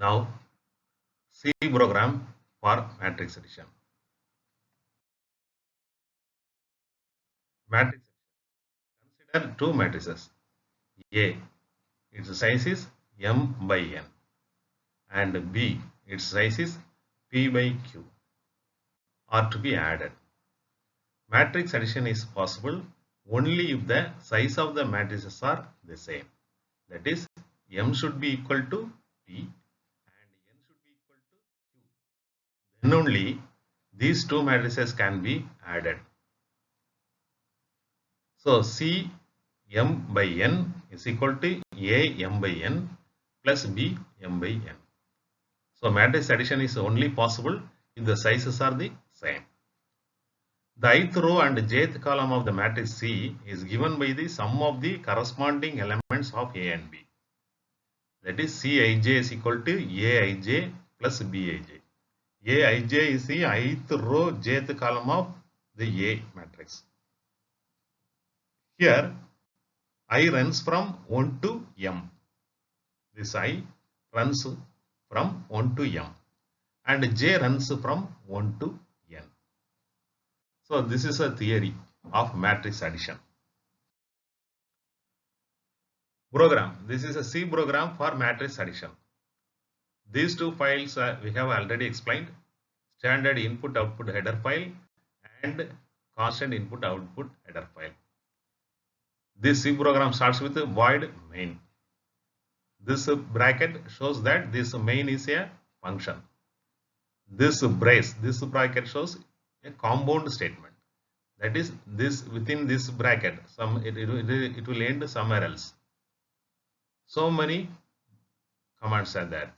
Now, C program for matrix addition. Matrix addition. Consider two matrices. A, its size is M by N, and B, its size is P by Q, are to be added. Matrix addition is possible only if the size of the matrices are the same. That is, M should be equal to P and N should be equal to Q. Then only these two matrices can be added. So C M by N is equal to A M by N plus B M by N. So matrix addition is only possible if the sizes are the same. The ith row and jth column of the matrix C is given by the sum of the corresponding elements of A and B. That is, Cij is equal to Aij plus Bij. Aij is the ith row, jth column of the A matrix. Here, I runs from 1 to M. This I runs from 1 to M. And J runs from 1 to N. So, this is a theory of matrix addition. Program. This is a C program for matrix addition. These two files we have already explained. Standard input output header file and constant input output header file. This C program starts with a void main. This bracket shows that this main is a function. This brace, this bracket shows a compound statement. That is, this within this bracket, it will end somewhere else. So many commands are there.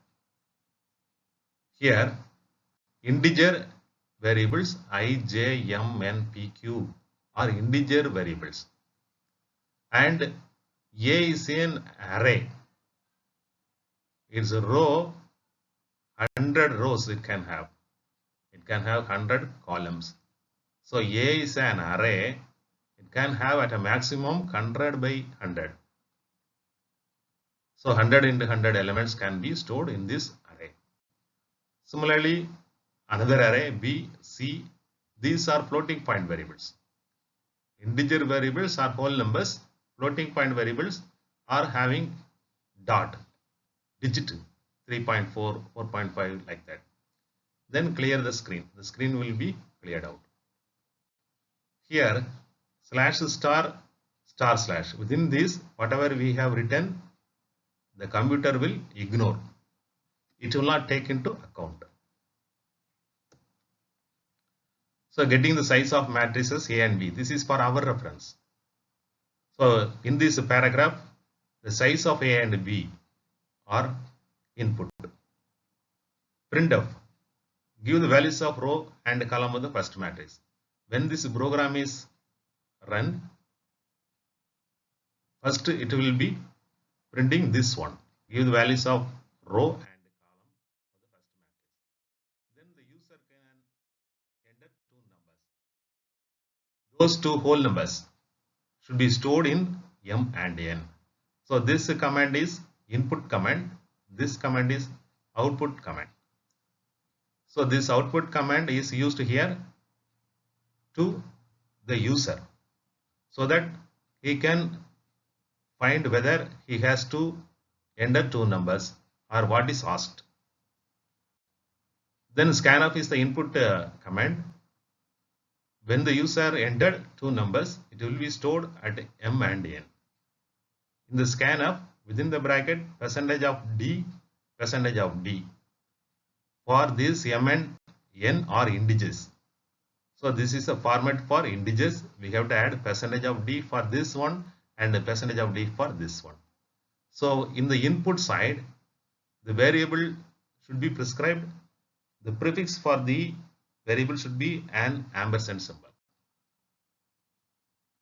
Here, integer variables I, J, M, N, P, Q are integer variables. And A is an array. It's a row, 100 rows it can have. It can have 100 columns. So A is an array. It can have at a maximum 100 by 100. So 100 into 100 elements can be stored in this array. Similarly, another array B, C, these are floating point variables. Integer variables are whole numbers. Floating point variables are having dot, digit 3.4, 4.5 like that. Then clear the screen. The screen will be cleared out. Here slash star star slash. Within this, whatever we have written, the computer will ignore. It will not take into account. So getting the size of matrices A and B. This is for our reference. So in this paragraph, the size of A and B are input. Printf. Give the values of row and column of the first matrix. When this program is run, first it will be printing this one. Give the values of row and column of the first matrix. Then the user can enter two numbers. Those two whole numbers should be stored in M and N. So this command is input command. This command is output command. So this output command is used here to the user so that he can find whether he has to enter two numbers or what is asked. Then scanf is the input command. When the user entered two numbers, it will be stored at M and N. In the scanf, within the bracket, percentage of D. For this M and N are integers. So this is a format for integers. We have to add percentage of D for this one and percentage of D for this one. So in the input side, the variable should be prescribed. The prefix for the variable should be an ampersand symbol.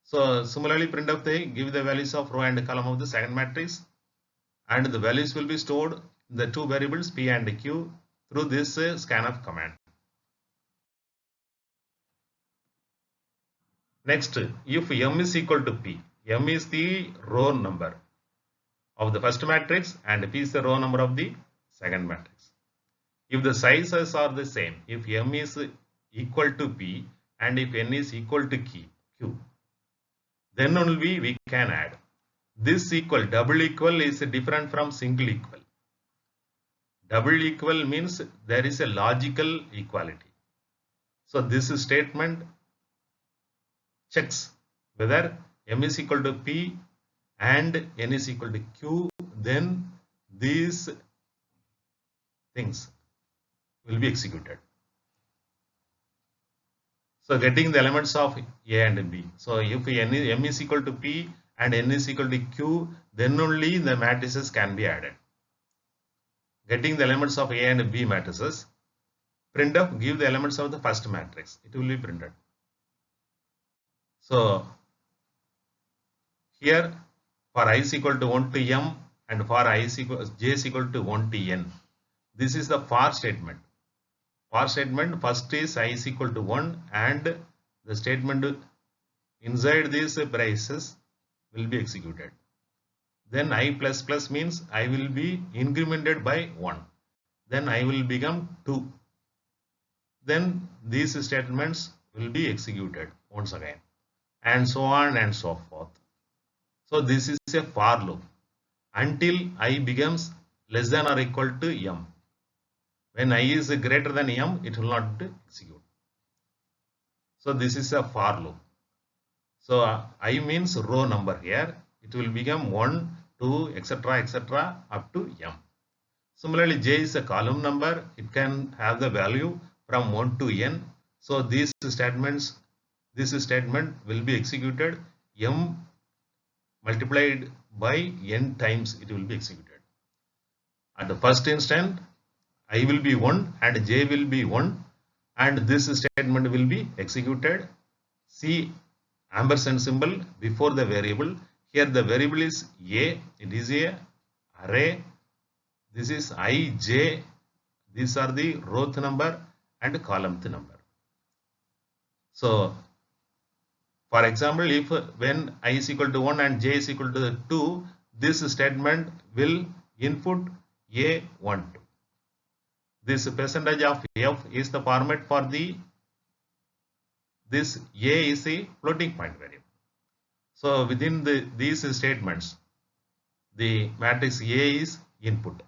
So similarly, printf they give the values of row and column of the second matrix, and the values will be stored in the two variables P and Q through this scanf command. Next, if M is equal to P, M is the row number of the first matrix and P is the row number of the second matrix. If the sizes are the same, if M is equal to P and if N is equal to Q, then only we can add. This equal, double equal is different from single equal. Double equal means there is a logical equality. So this statement checks whether M is equal to P and N is equal to Q, then these things will be executed. So getting the elements of A and B. So if M is equal to P and N is equal to Q, then only the matrices can be added. Getting the elements of A and B matrices, printf give the elements of the first matrix. It will be printed. So here for I is equal to 1 to M and for J is equal to 1 to N. This is the for statement. For statement, first is I is equal to 1 and the statement inside these braces will be executed. Then I plus plus means I will be incremented by 1. Then I will become 2. Then these statements will be executed once again, and so on and so forth. So this is a for loop until I becomes less than or equal to M. When I is greater than M, it will not execute. So this is a for loop. So I means row number here. It will become 1, 2, etc. up to M. Similarly, J is a column number. It can have the value from 1 to N. So this statement will be executed M multiplied by N times it will be executed. At the first instant, I will be 1 and J will be 1 and this statement will be executed. See ampersand symbol before the variable. Here the variable is A. It is a array. This is I, J. These are the rowth number and column number. So for example, if when I is equal to 1 and J is equal to 2, this statement will input A 1, 2. This percentage of F is the format for this A is a floating point variable. So within these statements, the matrix A is input.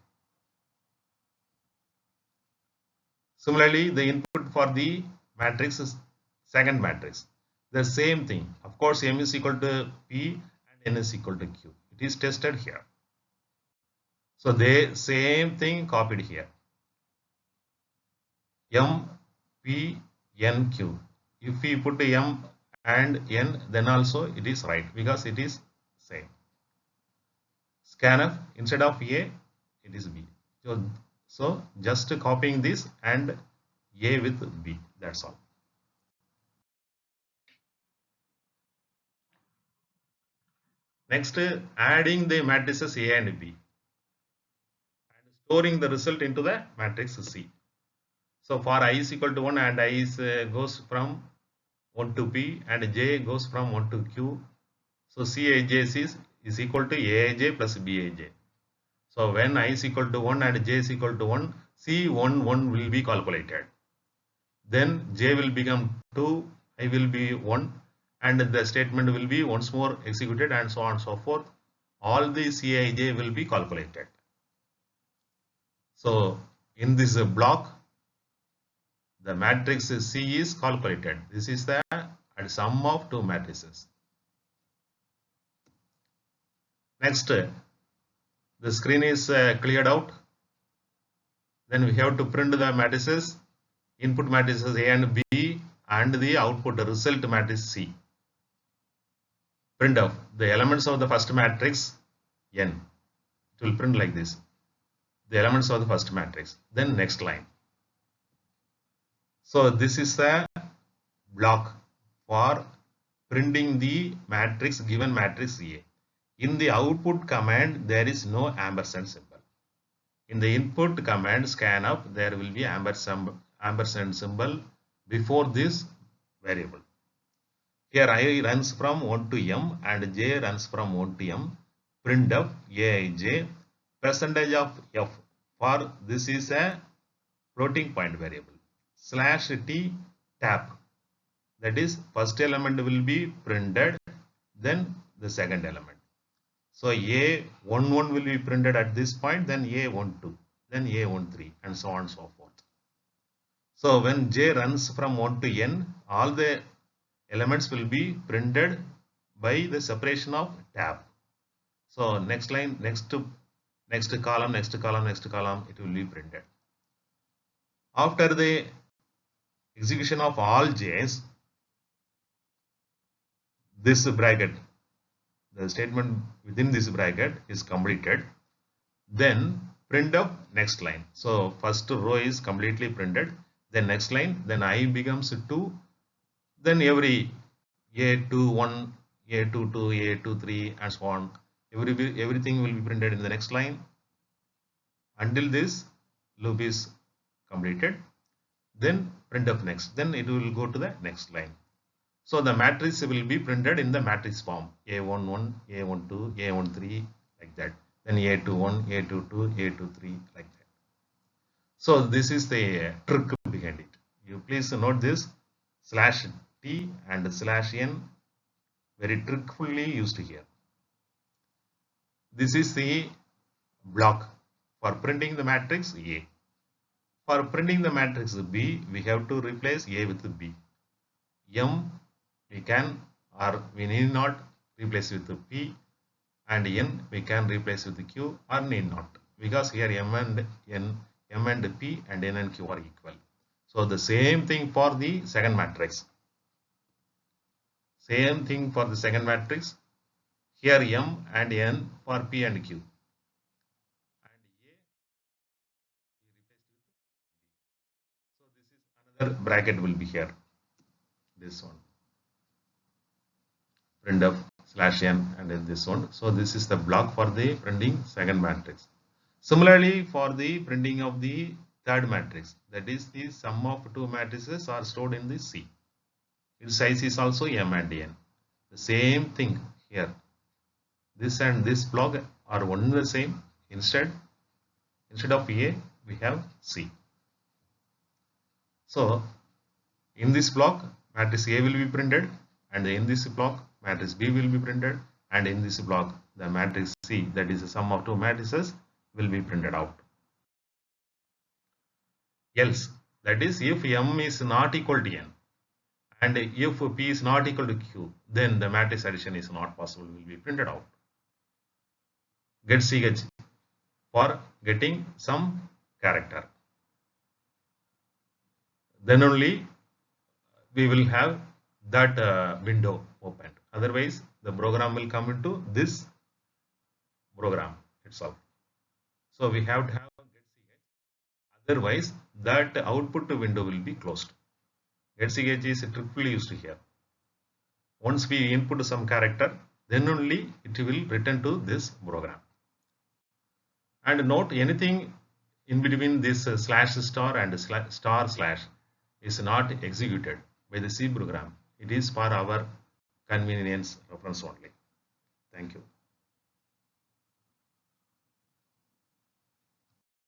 Similarly, the input for the matrix is second matrix. The same thing. Of course, M is equal to P and N is equal to Q. It is tested here. So the same thing copied here. M, P, N, Q. If we put M and N, then also it is right because it is same. Scanf instead of A, it is B. So just copying this and A with B. That's all. Next, adding the matrices A and B and storing the result into the matrix C. So for I is equal to 1 and I is goes from 1 to P and J goes from 1 to Q. So Cij is equal to Aij plus Bij. So when I is equal to 1 and J is equal to 1, C11 will be calculated. Then J will become 2, I will be 1 and the statement will be once more executed and so on and so forth. All the Cij will be calculated. So in this block, the matrix C is calculated. This is the sum of two matrices. Next, the screen is cleared out. Then we have to print the matrices, input matrices A and B and the output result matrix C. Print of the elements of the first matrix N. It will print like this. The elements of the first matrix. Then next line. So this is the block for printing the matrix given matrix A. In the output command, there is no ampersand symbol. In the input command scanf, there will be ampersand symbol before this variable. Here I runs from 1 to M and J runs from 1 to M. Printf Aij percentage of F. For this is a floating point variable. Slash t tab, that is first element will be printed, then the second element. So A11 will be printed at this point, then A12, then A13, and so on and so forth. So when J runs from 1 to n, all the elements will be printed by the separation of tab. So next line, next column, next column, next column, it will be printed. After the execution of all J's, this bracket, the statement within this bracket is completed. Then print up next line. So first row is completely printed. Then next line, then I becomes 2. Then every A21, A22, A23, and so on. Everything will be printed in the next line until this loop is completed. Then print up next. Then it will go to the next line. So the matrix will be printed in the matrix form, A11, A12, A13, like that. Then A21, A22, A23, like that. So this is the trick behind it. You please note this slash t and slash n, very trickfully used here. This is the block for printing the matrix A. For printing the matrix B, we have to replace A with B. M we can or we need not replace with P, and N we can replace with Q or need not, because here M and P and N and Q are equal. So the same thing for the second matrix. Same thing for the second matrix. Here M and N for P and Q. And A we replaced with B. So this is another bracket will be here. This one. Print of slash n and then this one. So this is the block for the printing second matrix. Similarly, for the printing of the third matrix, that is the sum of two matrices are stored in the C. Its size is also M and N. The same thing here. This and this block are one and the same. Instead of A, we have C. So in this block, matrix A will be printed, and in this block, matrix B will be printed, and in this block, the matrix C, that is the sum of two matrices, will be printed out. Else, that is if M is not equal to N, and if P is not equal to Q, then the matrix addition is not possible, will be printed out. Get CH for getting some character. Then only we will have that window opened. Otherwise, the program will come into this program itself. So we have to have getCH. Otherwise, that output window will be closed. getCH is triply used here. Once we input some character, then only it will return to this program. And note, anything in between this slash star and star slash is not executed by the C program. It is for our convenience reference only. Thank you.